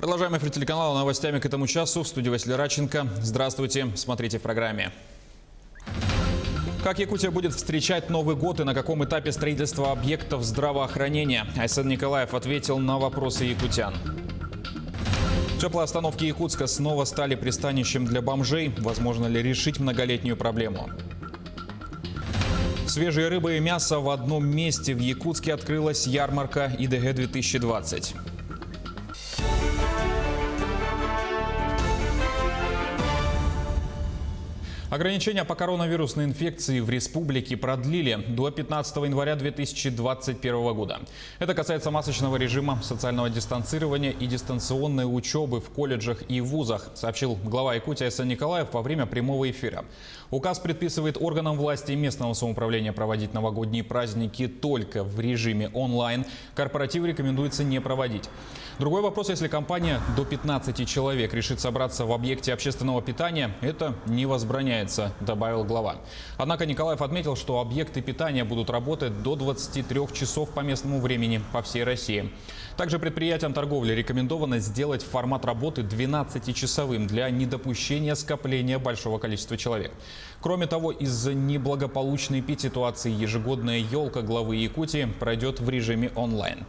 Продолжаем эфир телеканала новостями к этому часу. В студии Василий Радченко. Здравствуйте. Смотрите в программе. Как Якутия будет встречать Новый год и на каком этапе строительства объектов здравоохранения? Айсен Николаев ответил на вопросы якутян. Теплые остановки Якутска снова стали пристанищем для бомжей. Возможно ли решить многолетнюю проблему? Свежие рыбы и мясо в одном месте. В Якутске открылась ярмарка ИДГ-2020. Ограничения по коронавирусной инфекции в республике продлили до 15 января 2021 года. Это касается масочного режима, социального дистанцирования и дистанционной учебы в колледжах и вузах, сообщил глава Якутии Айсен Николаев во время прямого эфира. Указ предписывает органам власти и местного самоуправления проводить новогодние праздники только в режиме онлайн. Корпоративы рекомендуется не проводить. Другой вопрос, если компания до 15 человек решит собраться в объекте общественного питания, это не возбраняется, добавил глава. Однако Николаев отметил, что объекты питания будут работать до 23 часов по местному времени по всей России. Также предприятиям торговли рекомендовано сделать формат работы 12-часовым для недопущения скопления большого количества человек. Кроме того, из-за неблагополучной эпидситуации ежегодная елка главы Якутии пройдет в режиме онлайн.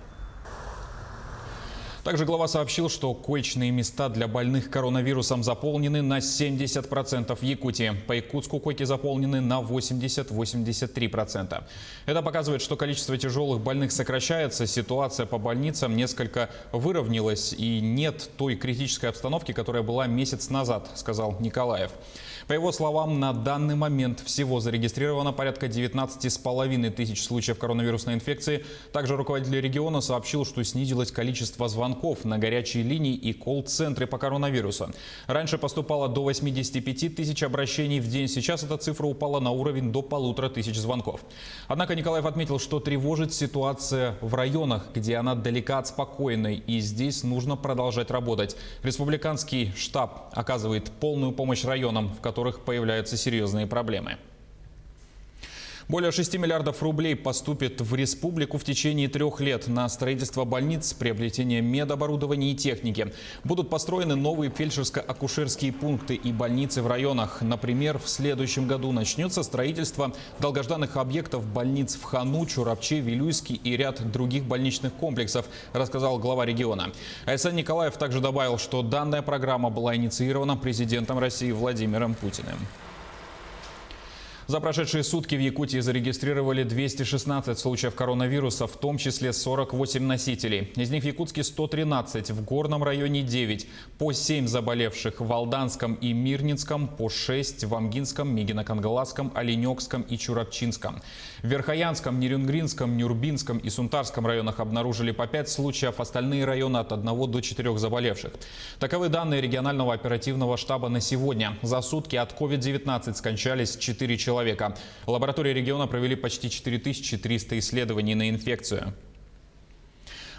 Также глава сообщил, что коечные места для больных коронавирусом заполнены на 70% в Якутии. По Якутску койки заполнены на 80-83%. Это показывает, что количество тяжелых больных сокращается, ситуация по больницам несколько выровнялась и нет той критической обстановки, которая была месяц назад, сказал Николаев. По его словам, на данный момент всего зарегистрировано порядка 19,5 тысяч случаев коронавирусной инфекции. Также руководитель региона сообщил, что снизилось количество звонков на горячие линии и колл-центры по коронавирусу. Раньше поступало до 85 тысяч обращений в день. Сейчас эта цифра упала на уровень до 1500 звонков. Однако Николаев отметил, что тревожит ситуация в районах, где она далека от спокойной. И здесь нужно продолжать работать. Республиканский штаб оказывает полную помощь районам, в которых появляются серьезные проблемы. Более 6 миллиардов рублей поступит в республику в течение 3 лет на строительство больниц, приобретение медоборудования и техники. Будут построены новые фельдшерско-акушерские пункты и больницы в районах. Например, в следующем году начнется строительство долгожданных объектов больниц в Хану, Чурапче, Вилюйске и ряд других больничных комплексов, рассказал глава региона. Айсен Николаев также добавил, что данная программа была инициирована президентом России Владимиром Путиным. За прошедшие сутки в Якутии зарегистрировали 216 случаев коронавируса, в том числе 48 носителей. Из них в Якутске 113, в Горном районе 9, по 7 заболевших в Алданском и Мирнинском, по 6 в Амгинском, Мигино-Кангаласском, Оленёкском и Чурапчинском. В Верхоянском, Нерюнгринском, Нюрбинском и Сунтарском районах обнаружили по 5 случаев, остальные районы от 1 до 4 заболевших. Таковы данные регионального оперативного штаба на сегодня. За сутки от COVID-19 скончались 4 человека. Лаборатории региона провели почти 4300 исследований на инфекцию.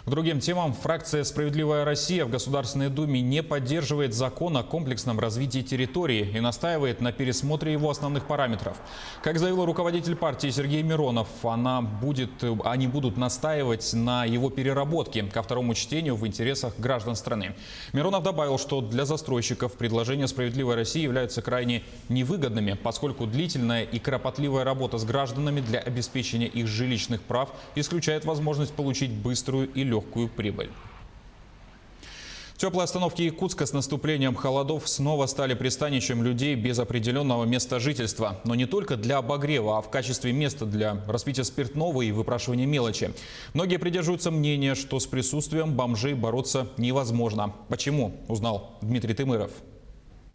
К другим темам. Фракция «Справедливая Россия» в Государственной Думе не поддерживает закон о комплексном развитии территории и настаивает на пересмотре его основных параметров. Как заявил руководитель партии Сергей Миронов, они будут настаивать на его переработке ко второму чтению в интересах граждан страны. Миронов добавил, что для застройщиков предложения «Справедливой России» являются крайне невыгодными, поскольку длительная и кропотливая работа с гражданами для обеспечения их жилищных прав исключает возможность получить быструю и легкую прибыль. Теплые остановки Якутска с наступлением холодов снова стали пристанищем людей без определенного места жительства. Но не только для обогрева, а в качестве места для распития спиртного и выпрашивания мелочи. Многие придерживаются мнения, что с присутствием бомжей бороться невозможно. Почему? Узнал Дмитрий Тымыров.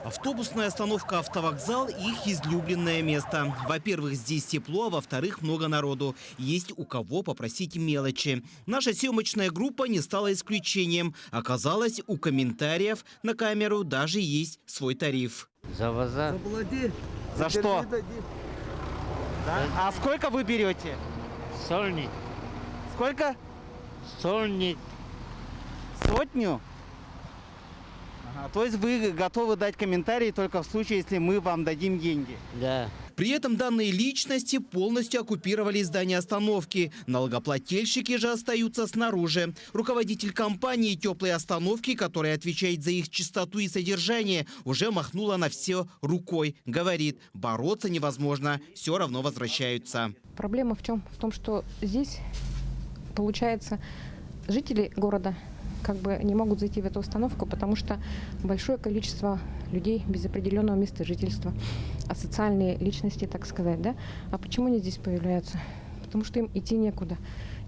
Автобусная остановка «Автовокзал» – их излюбленное место. Во-первых, здесь тепло, а во-вторых, много народу. Есть у кого попросить мелочи. Наша съемочная группа не стала исключением. Оказалось, у комментариев на камеру даже есть свой тариф. За базар. За что? Да? А сколько вы берете? Сольник. Сколько? Сольник. Сотню? То есть вы готовы дать комментарий только в случае, если мы вам дадим деньги? Да. При этом данные личности полностью оккупировали здание остановки. Налогоплательщики же остаются снаружи. Руководитель компании «Теплые остановки», которая отвечает за их чистоту и содержание, уже махнула на все рукой. Говорит, бороться невозможно, все равно возвращаются. Проблема в чем? В том, что здесь, получается, жители города как бы не могут зайти в эту установку, потому что большое количество людей без определенного места жительства, асоциальные личности, так сказать, да? А почему они здесь появляются? Потому что им идти некуда.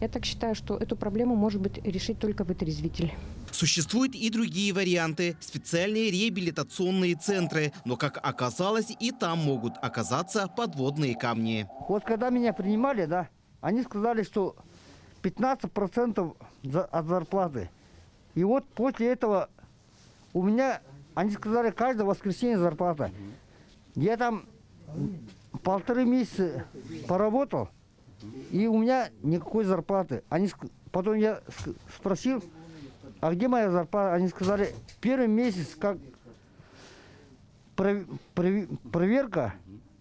Я так считаю, что эту проблему может быть решить только вытрезвитель. Существуют и другие варианты – специальные реабилитационные центры. Но, как оказалось, и там могут оказаться подводные камни. Вот когда меня принимали, да, они сказали, что 15% от зарплаты. И вот после этого у меня, они сказали, каждое воскресенье зарплата. Я там 1,5 месяца поработал, и у меня никакой зарплаты. Потом я спросил, а где моя зарплата? Они сказали, первый месяц как проверка,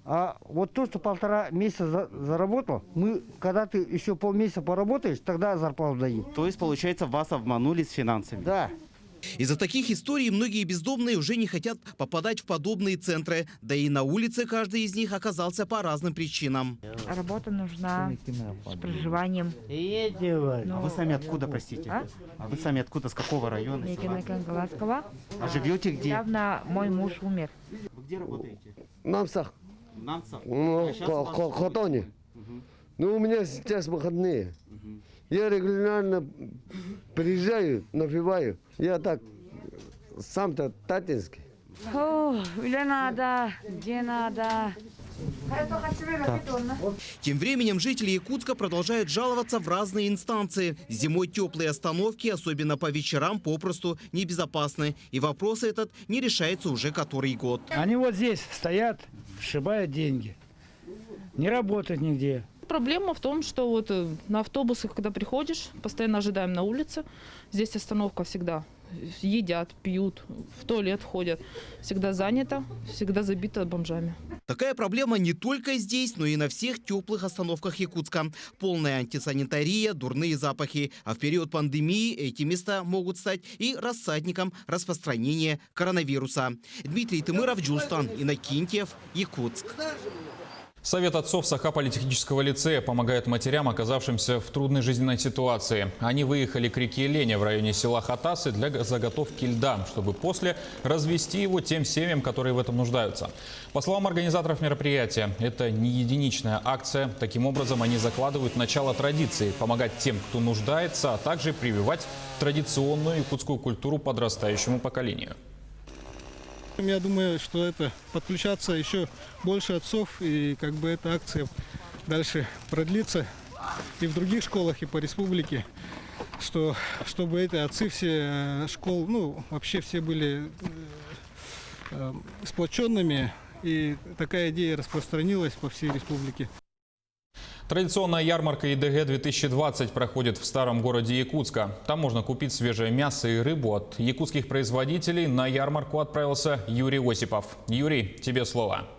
а вот то, что 1,5 месяца заработал, когда ты еще полмесяца поработаешь, тогда зарплату дают. То есть, получается, вас обманули с финансами? Да. Из-за таких историй многие бездомные уже не хотят попадать в подобные центры. Да и на улице каждый из них оказался по разным причинам. Работа нужна с проживанием. А вы сами откуда, простите? А вы сами откуда, с какого района? Гладкого. А живете где? Недавно мой муж умер. Вы где работаете? Намсах. В Намсах? Ну, Хотоне. Ну, у меня сейчас выходные. Я регулярно приезжаю, напиваю. Я так, сам-то татинский. Где надо, где надо. Тем временем жители Якутска продолжают жаловаться в разные инстанции. Зимой теплые остановки, особенно по вечерам, попросту небезопасны. И вопрос этот не решается уже который год. Они вот здесь стоят, сшибают деньги. Не работают нигде. Проблема в том, что вот на автобусах, когда приходишь, постоянно ожидаем на улице. Здесь остановка всегда. Едят, пьют, в туалет ходят. Всегда занято, всегда забито бомжами. Такая проблема не только здесь, но и на всех теплых остановках Якутска. Полная антисанитария, дурные запахи. А в период пандемии эти места могут стать и рассадником распространения коронавируса. Дмитрий Тымыров, Джулстан Иннокентьев, Якутск. Совет отцов Саха-политехнического лицея помогает матерям, оказавшимся в трудной жизненной ситуации. Они выехали к реке Лене в районе села Хатасы для заготовки льда, чтобы после развести его тем семьям, которые в этом нуждаются. По словам организаторов мероприятия, это не единичная акция. Таким образом, они закладывают начало традиции – помогать тем, кто нуждается, а также прививать традиционную якутскую культуру подрастающему поколению. Я думаю, что это подключаться еще больше отцов, и как бы эта акция дальше продлится и в других школах, и по республике, чтобы эти отцы все школ, ну вообще все были сплоченными, и такая идея распространилась по всей республике. Традиционная ярмарка ЕДГ-2020 проходит в старом городе Якутска. Там можно купить свежее мясо и рыбу от якутских производителей. На ярмарку отправился Юрий Осипов. Юрий, тебе слово.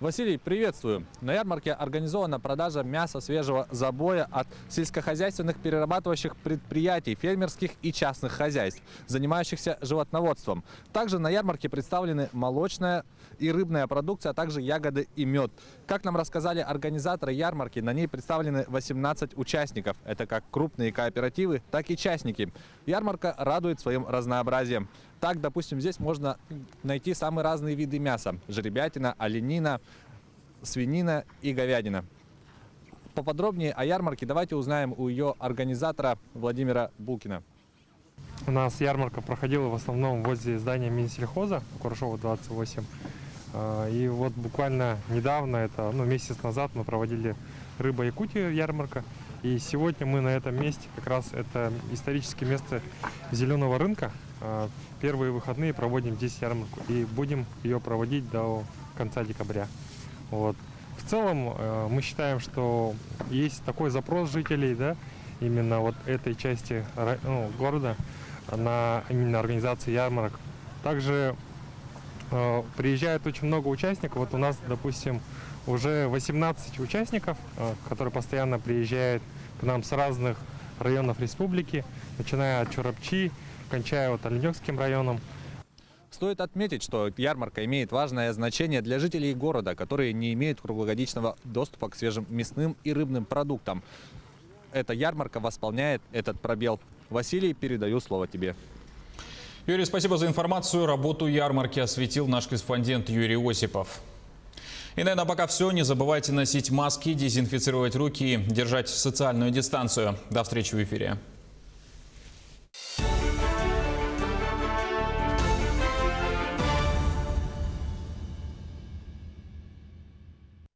Василий, приветствую. На ярмарке организована продажа мяса свежего забоя от сельскохозяйственных перерабатывающих предприятий, фермерских и частных хозяйств, занимающихся животноводством. Также на ярмарке представлены молочная и рыбная продукция, а также ягоды и мед. Как нам рассказали организаторы ярмарки, на ней представлены 18 участников. Это как крупные кооперативы, так и частники. Ярмарка радует своим разнообразием. Так, допустим, здесь можно найти самые разные виды мяса. Жеребятина, оленина, свинина и говядина. Поподробнее о ярмарке давайте узнаем у ее организатора Владимира Булкина. У нас ярмарка проходила в основном возле здания Минсельхоза, Куршова 28. И вот буквально недавно, это месяц назад, мы проводили «Рыба Якутия» ярмарка. И сегодня мы на этом месте, как раз это историческое место Зеленого рынка. Первые выходные проводим здесь ярмарку и будем ее проводить до конца декабря. Вот. В целом мы считаем, что есть такой запрос жителей, да, именно вот этой части города на именно организации ярмарок. Также приезжает очень много участников. Вот у нас, допустим, уже 18 участников, которые постоянно приезжают к нам с разных районов республики, начиная от Чурапчи, кончая вот Оленёвским районом. Стоит отметить, что ярмарка имеет важное значение для жителей города, которые не имеют круглогодичного доступа к свежим мясным и рыбным продуктам. Эта ярмарка восполняет этот пробел. Василий, передаю слово тебе. Юрий, спасибо за информацию. Работу ярмарки осветил наш корреспондент Юрий Осипов. И, наверное, пока все. Не забывайте носить маски, дезинфицировать руки и держать социальную дистанцию. До встречи в эфире.